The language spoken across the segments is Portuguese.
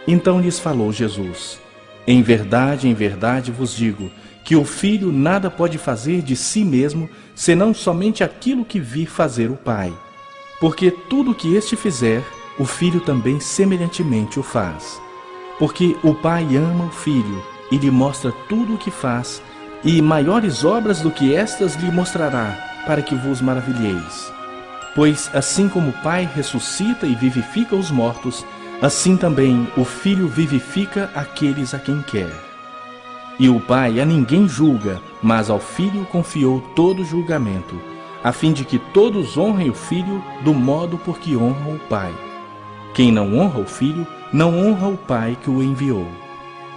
Então lhes falou Jesus: em verdade vos digo, que o Filho nada pode fazer de si mesmo, senão somente aquilo que vir fazer o Pai. Porque tudo o que este fizer, o Filho também semelhantemente o faz. Porque o Pai ama o Filho, e lhe mostra tudo o que faz, e maiores obras do que estas lhe mostrará, para que vos maravilheis. Pois assim como o Pai ressuscita e vivifica os mortos, assim também o Filho vivifica aqueles a quem quer. E o Pai a ninguém julga, mas ao Filho confiou todo o julgamento, a fim de que todos honrem o Filho do modo por que honram o Pai. Quem não honra o Filho, não honra o Pai que o enviou.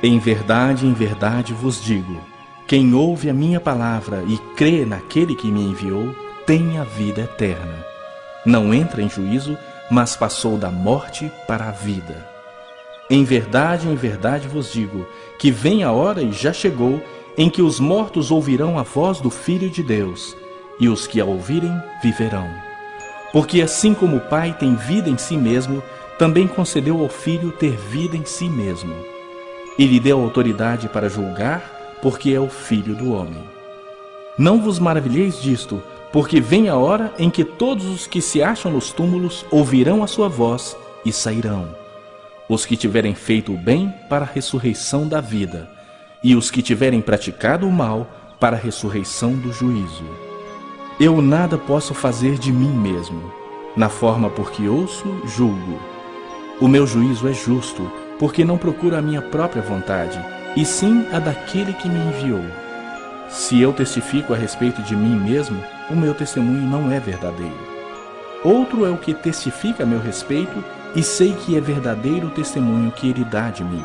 Em verdade vos digo, quem ouve a minha palavra e crê naquele que me enviou, tem a vida eterna. Não entra em juízo, mas passou da morte para a vida. Em verdade vos digo, que vem a hora e já chegou, em que os mortos ouvirão a voz do Filho de Deus, e os que a ouvirem viverão. Porque assim como o Pai tem vida em si mesmo, também concedeu ao Filho ter vida em si mesmo. E lhe deu autoridade para julgar, porque é o Filho do homem. Não vos maravilheis disto, porque vem a hora em que todos os que se acham nos túmulos ouvirão a sua voz e sairão. Os que tiverem feito o bem para a ressurreição da vida, e os que tiverem praticado o mal para a ressurreição do juízo. Eu nada posso fazer de mim mesmo. Na forma por que ouço, julgo. O meu juízo é justo, porque não procuro a minha própria vontade, e sim a daquele que me enviou. Se eu testifico a respeito de mim mesmo, o meu testemunho não é verdadeiro. Outro é o que testifica a meu respeito, e sei que é verdadeiro o testemunho que ele dá de mim.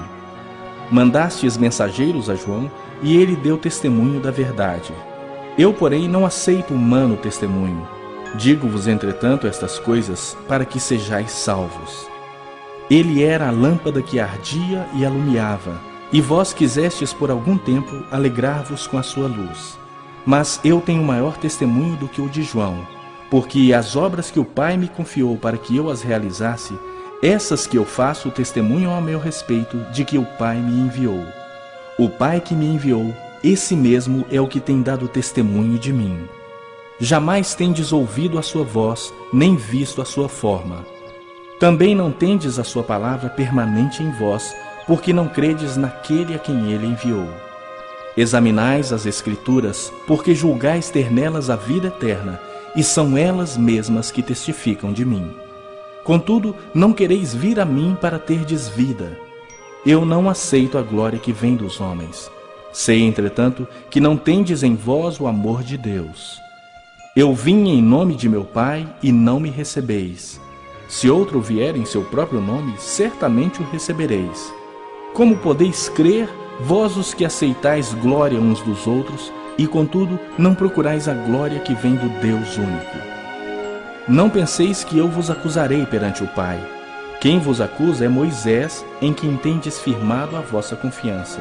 Mandastes mensageiros a João, e ele deu testemunho da verdade. Eu, porém, não aceito humano testemunho. Digo-vos, entretanto, estas coisas, para que sejais salvos. Ele era a lâmpada que ardia e alumiava, e vós quisestes por algum tempo alegrar-vos com a sua luz. Mas eu tenho maior testemunho do que o de João, porque as obras que o Pai me confiou para que eu as realizasse, essas que eu faço testemunham a meu respeito de que o Pai me enviou. O Pai que me enviou, esse mesmo é o que tem dado testemunho de mim. Jamais tendes ouvido a sua voz, nem visto a sua forma. Também não tendes a sua palavra permanente em vós, porque não credes naquele a quem ele enviou. Examinais as Escrituras, porque julgais ter nelas a vida eterna, e são elas mesmas que testificam de mim. Contudo, não quereis vir a mim para terdes vida. Eu não aceito a glória que vem dos homens. Sei, entretanto, que não tendes em vós o amor de Deus. Eu vim em nome de meu Pai, e não me recebeis. Se outro vier em seu próprio nome, certamente o recebereis. Como podeis crer, vós os que aceitais glória uns dos outros, e contudo não procurais a glória que vem do Deus único? Não penseis que eu vos acusarei perante o Pai. Quem vos acusa é Moisés, em quem tendes firmado a vossa confiança.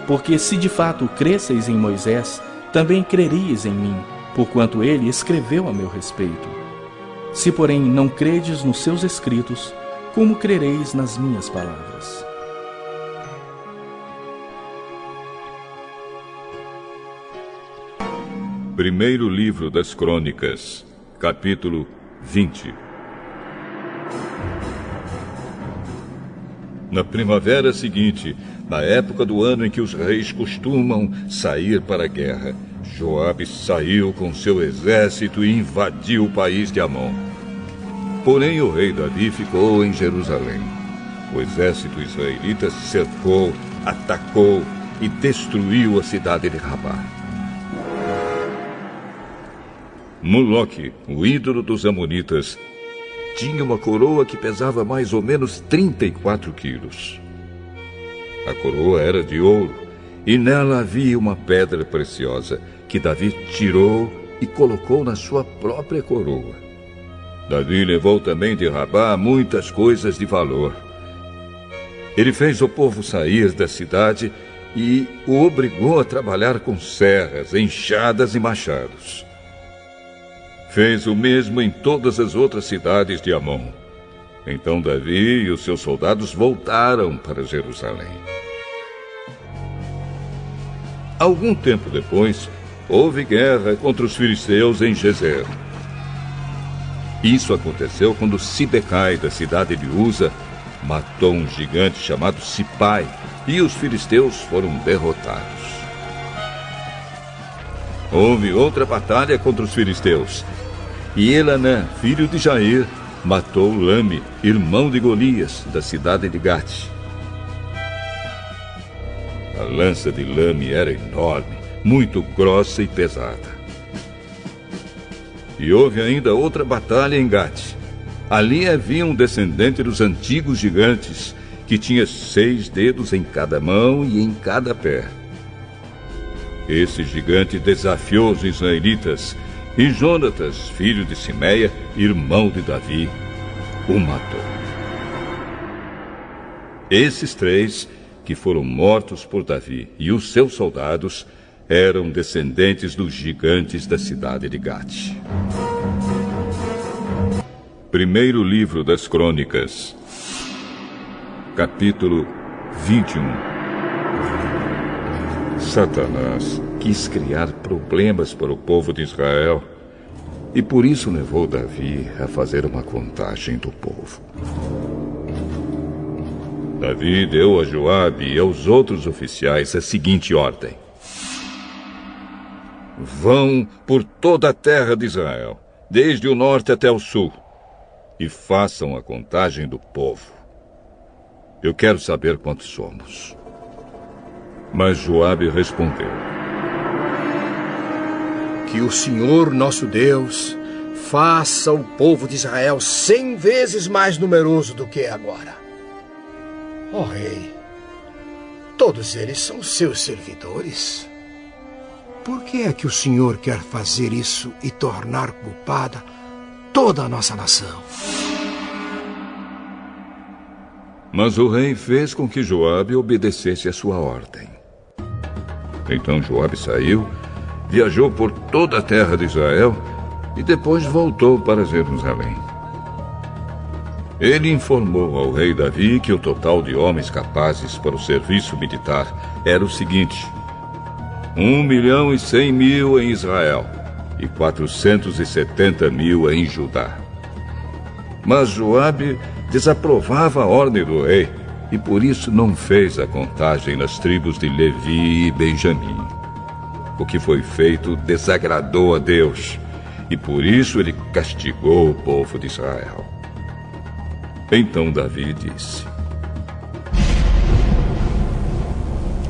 Porque se de fato cresseis em Moisés, também creríeis em mim, porquanto ele escreveu a meu respeito. Se, porém, não credes nos seus escritos, como crereis nas minhas palavras? Primeiro livro das Crônicas, capítulo 20. Na primavera seguinte, na época do ano em que os reis costumam sair para a guerra, Joabe saiu com seu exército e invadiu o país de Amon. Porém, o rei Davi ficou em Jerusalém. O exército israelita cercou, atacou e destruiu a cidade de Rabá. Moloque, o ídolo dos amonitas, tinha uma coroa que pesava mais ou menos 34 quilos. A coroa era de ouro, e nela havia uma pedra preciosa, que Davi tirou e colocou na sua própria coroa. Davi levou também de Rabá muitas coisas de valor. Ele fez o povo sair da cidade e o obrigou a trabalhar com serras, enxadas e machados. Fez o mesmo em todas as outras cidades de Amon. Então Davi e os seus soldados voltaram para Jerusalém. Algum tempo depois, houve guerra contra os filisteus em Gezer. Isso aconteceu quando Sibecai, da cidade de Uza, matou um gigante chamado Sipai, e os filisteus foram derrotados. Houve outra batalha contra os filisteus, e Elanã, filho de Jair, matou Lame, irmão de Golias, da cidade de Gate. A lança de Lame era enorme, muito grossa e pesada. E houve ainda outra batalha em Gate. Ali havia um descendente dos antigos gigantes, que tinha 6 dedos em cada mão e em cada pé. Esse gigante desafiou os israelitas, e Jonatas, filho de Simeia, irmão de Davi, o matou. Esses 3, que foram mortos por Davi e os seus soldados, eram descendentes dos gigantes da cidade de Gate. Primeiro livro das Crônicas, capítulo 21. Satanás quis criar problemas para o povo de Israel e por isso levou Davi a fazer uma contagem do povo. Davi deu a Joabe e aos outros oficiais a seguinte ordem: vão por toda a terra de Israel, desde o norte até o sul, e façam a contagem do povo. Eu quero saber quantos somos. Mas Joabe respondeu: que o Senhor nosso Deus faça o povo de Israel 100 vezes mais numeroso do que é agora. Ó rei, todos eles são seus servidores. Por que é que o Senhor quer fazer isso e tornar culpada toda a nossa nação? Mas o rei fez com que Joabe obedecesse a sua ordem. Então Joabe saiu, viajou por toda a terra de Israel e depois voltou para Jerusalém. Ele informou ao rei Davi que o total de homens capazes para o serviço militar era o seguinte: 1.100.000 em Israel e 470.000 em Judá. Mas Joabe desaprovava a ordem do rei e por isso não fez a contagem nas tribos de Levi e Benjamim. O que foi feito desagradou a Deus e por isso ele castigou o povo de Israel. Então Davi disse: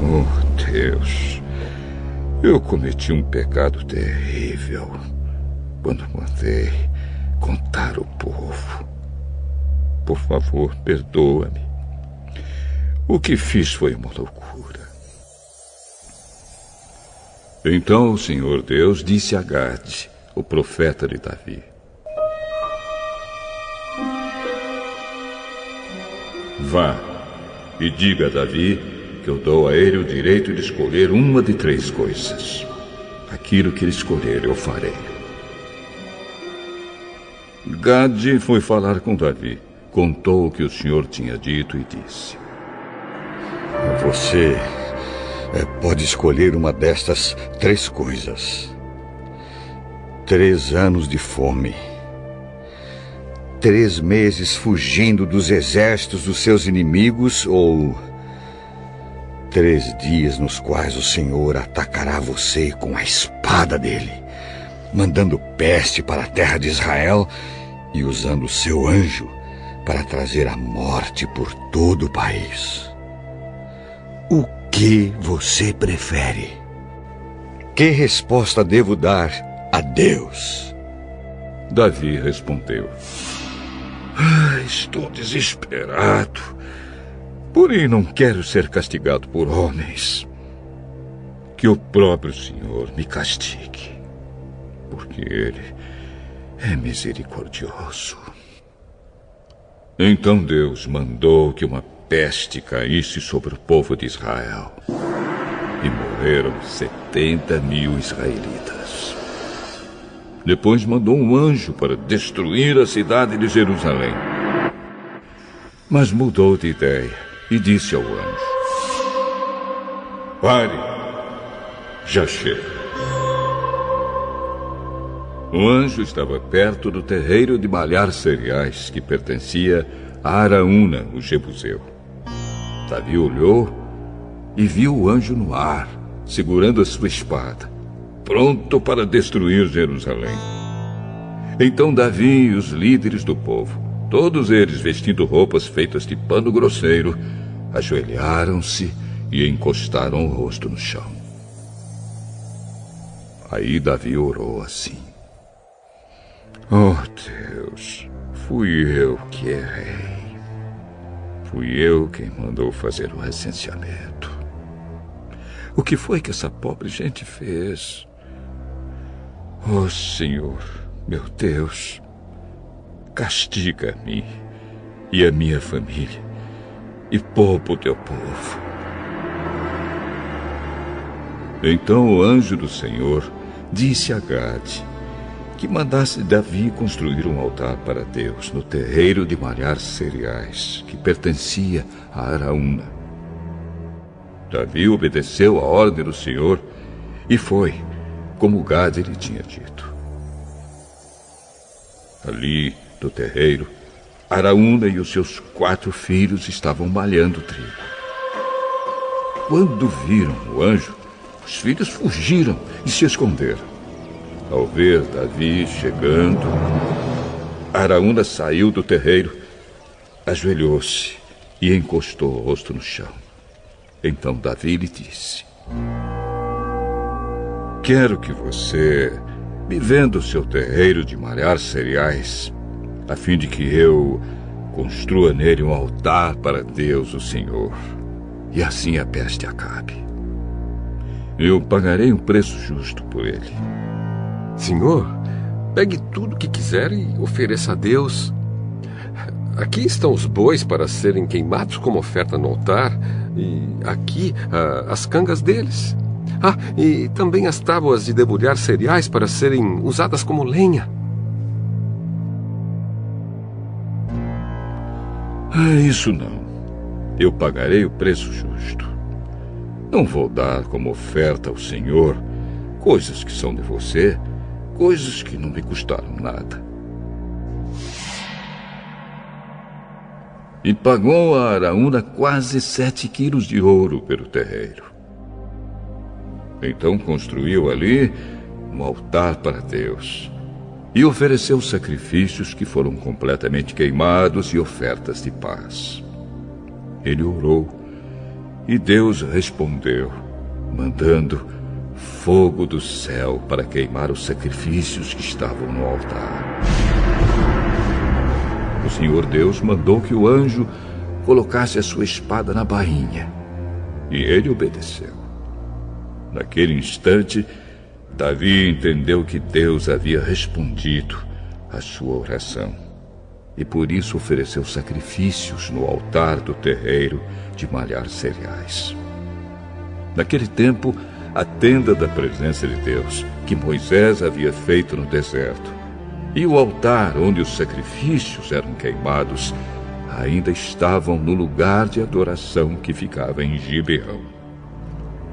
oh Deus, eu cometi um pecado terrível quando mandei contar o povo. Por favor, perdoa-me. O que fiz foi uma loucura. Então o Senhor Deus disse a Gade, o profeta de Davi: vá e diga a Davi que eu dou a ele o direito de escolher uma de 3 coisas. Aquilo que ele escolher, eu farei. Gade foi falar com Davi, contou o que o Senhor tinha dito e disse: você pode escolher uma destas 3 coisas. 3 anos de fome, 3 meses fugindo dos exércitos dos seus inimigos, ou 3 dias nos quais o Senhor atacará você com a espada dele, mandando peste para a terra de Israel e usando o seu anjo para trazer a morte por todo o país. O que você prefere? Que resposta devo dar a Deus? Davi respondeu: estou desesperado, porém não quero ser castigado por homens. Que o próprio Senhor me castigue, porque Ele é misericordioso. Então Deus mandou que uma peste caísse sobre o povo de Israel, e morreram 70.000 israelitas. Depois mandou um anjo para destruir a cidade de Jerusalém. Mas mudou de ideia e disse ao anjo: pare, já chega. O anjo estava perto do terreiro de malhar cereais que pertencia a Araúna, o jebuseu. Davi olhou e viu o anjo no ar, segurando a sua espada, pronto para destruir Jerusalém. Então Davi e os líderes do povo, todos eles vestindo roupas feitas de pano grosseiro, ajoelharam-se e encostaram o rosto no chão. Aí Davi orou assim: oh Deus, fui eu que errei. Fui eu quem mandou fazer o recenseamento. O que foi que essa pobre gente fez? Oh Senhor, meu Deus, castiga a mim e a minha família e poupa o teu povo. Então o anjo do Senhor disse a Gade que mandasse Davi construir um altar para Deus no terreiro de malhar cereais, que pertencia a Araúna. Davi obedeceu a ordem do Senhor e foi, como Gade lhe tinha dito. Ali, no terreiro, Araúna e os seus 4 filhos estavam malhando trigo. Quando viram o anjo, os filhos fugiram e se esconderam. Ao ver Davi chegando, Araúna saiu do terreiro, ajoelhou-se e encostou o rosto no chão. Então Davi lhe disse: quero que você me venda o seu terreiro de malhar cereais, a fim de que eu construa nele um altar para Deus, o Senhor, e assim a peste acabe. Eu pagarei um preço justo por ele. Senhor, pegue tudo o que quiser e ofereça a Deus. Aqui estão os bois para serem queimados como oferta no altar, e aqui as cangas deles. E também as tábuas de debulhar cereais para serem usadas como lenha. Isso não. Eu pagarei o preço justo. Não vou dar como oferta ao Senhor coisas que são de você, coisas que não me custaram nada. E pagou a Araúna quase 7 quilos de ouro pelo terreiro. Então construiu ali um altar para Deus e ofereceu sacrifícios que foram completamente queimados e ofertas de paz. Ele orou e Deus respondeu, mandando fogo do céu para queimar os sacrifícios que estavam no altar. O Senhor Deus mandou que o anjo colocasse a sua espada na bainha, e ele obedeceu. Naquele instante, Davi entendeu que Deus havia respondido à sua oração, e por isso ofereceu sacrifícios no altar do terreiro de malhar cereais. Naquele tempo, a tenda da presença de Deus, que Moisés havia feito no deserto, e o altar onde os sacrifícios eram queimados, ainda estavam no lugar de adoração que ficava em Gibeão.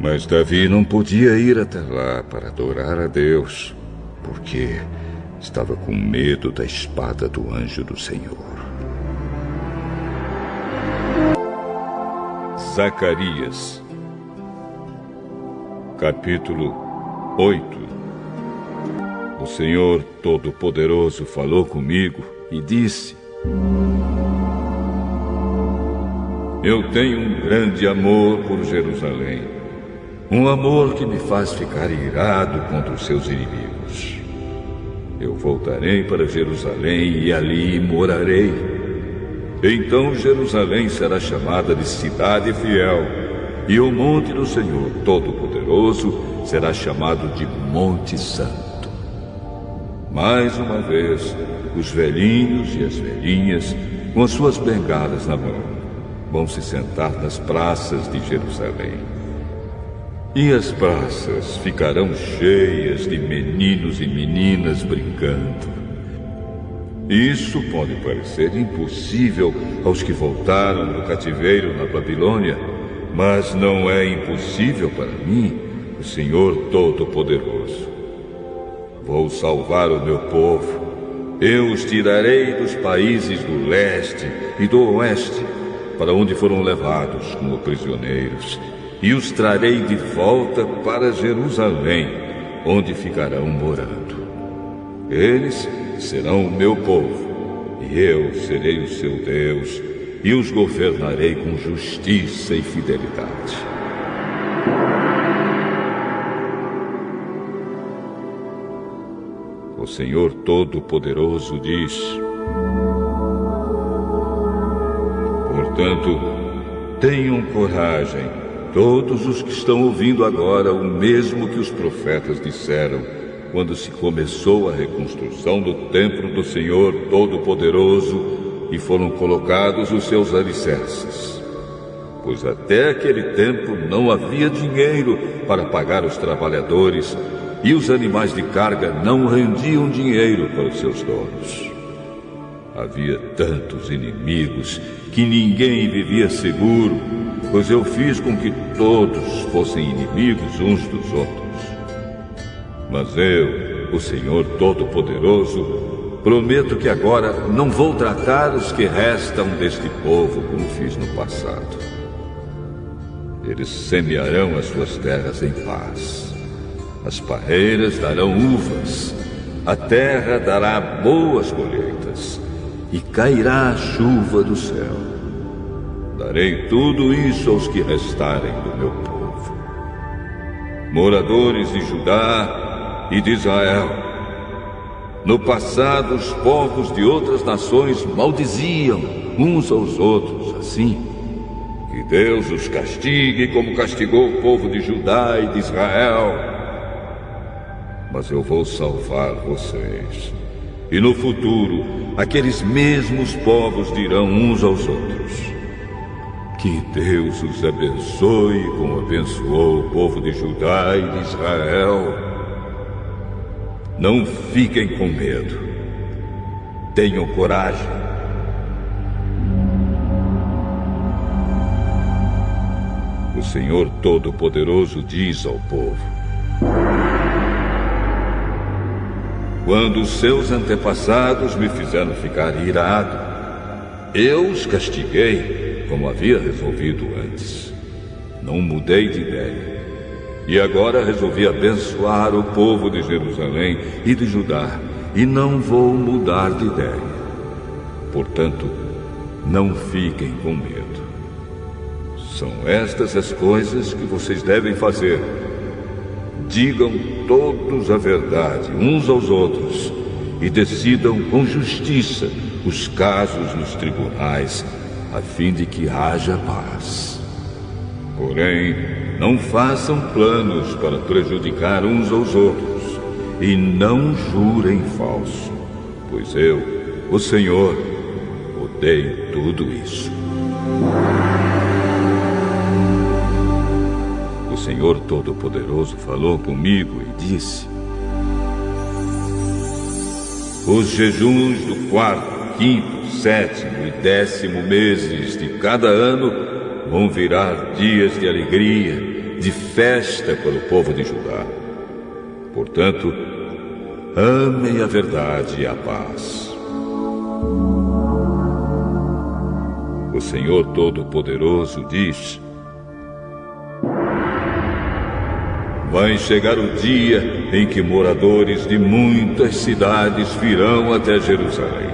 Mas Davi não podia ir até lá para adorar a Deus, porque estava com medo da espada do anjo do Senhor. Zacarias, capítulo 8. O Senhor Todo-Poderoso falou comigo e disse: eu tenho um grande amor por Jerusalém, um amor que me faz ficar irado contra os seus inimigos. Eu voltarei para Jerusalém e ali morarei. Então Jerusalém será chamada de cidade fiel, e o monte do Senhor Todo-Poderoso será chamado de Monte Santo. Mais uma vez, os velhinhos e as velhinhas, com as suas bengalas na mão, vão se sentar nas praças de Jerusalém. E as praças ficarão cheias de meninos e meninas brincando. Isso pode parecer impossível aos que voltaram do cativeiro na Babilônia, mas não é impossível para mim, o Senhor Todo-Poderoso. Vou salvar o meu povo. Eu os tirarei dos países do leste e do oeste, para onde foram levados como prisioneiros, e os trarei de volta para Jerusalém, onde ficarão morando. Eles serão o meu povo, e eu serei o seu Deus, e os governarei com justiça e fidelidade. O Senhor Todo-Poderoso diz: portanto, tenham coragem, todos os que estão ouvindo agora o mesmo que os profetas disseram quando se começou a reconstrução do templo do Senhor Todo-Poderoso e foram colocados os seus alicerces. Pois até aquele tempo não havia dinheiro para pagar os trabalhadores e os animais de carga não rendiam dinheiro para os seus donos. Havia tantos inimigos que ninguém vivia seguro, pois eu fiz com que todos fossem inimigos uns dos outros. Mas eu, o Senhor Todo-Poderoso, prometo que agora não vou tratar os que restam deste povo como fiz no passado. Eles semearão as suas terras em paz. As parreiras darão uvas, a terra dará boas colheitas, e cairá a chuva do céu. Darei tudo isso aos que restarem do meu povo. Moradores de Judá e de Israel. No passado, os povos de outras nações maldiziam uns aos outros assim. Que Deus os castigue como castigou o povo de Judá e de Israel. Mas eu vou salvar vocês. E no futuro, aqueles mesmos povos dirão uns aos outros: que Deus os abençoe como abençoou o povo de Judá e de Israel. Não fiquem com medo. Tenham coragem. O Senhor Todo-Poderoso diz ao povo: quando os seus antepassados me fizeram ficar irado, eu os castiguei como havia resolvido antes. Não mudei de ideia. E agora resolvi abençoar o povo de Jerusalém e de Judá, e não vou mudar de ideia. Portanto, não fiquem com medo. São estas as coisas que vocês devem fazer. Digam todos a verdade uns aos outros e decidam com justiça os casos nos tribunais, a fim de que haja paz. Porém, não façam planos para prejudicar uns aos outros e não jurem falso, pois eu, o Senhor, odeio tudo isso. O Senhor Todo-Poderoso falou comigo e disse: os jejuns do 4º, 5º, 7º e 10º meses de cada ano vão virar dias de alegria, de festa para o povo de Judá. Portanto, amem a verdade e a paz. O Senhor Todo-Poderoso diz: vai chegar o dia em que moradores de muitas cidades virão até Jerusalém.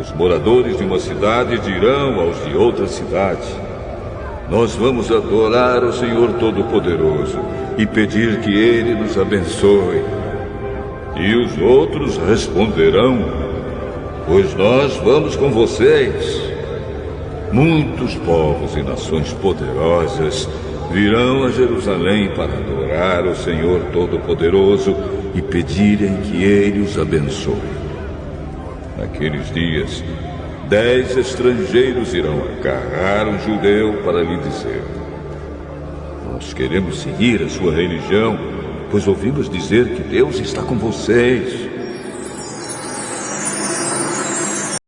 Os moradores de uma cidade dirão aos de outra cidade: nós vamos adorar o Senhor Todo-Poderoso e pedir que Ele nos abençoe. E os outros responderão: pois nós vamos com vocês. Muitos povos e nações poderosas virão a Jerusalém para adorar o Senhor Todo-Poderoso e pedirem que Ele os abençoe. Naqueles dias, 10 estrangeiros irão agarrar um judeu para lhe dizer: nós queremos seguir a sua religião, pois ouvimos dizer que Deus está com vocês.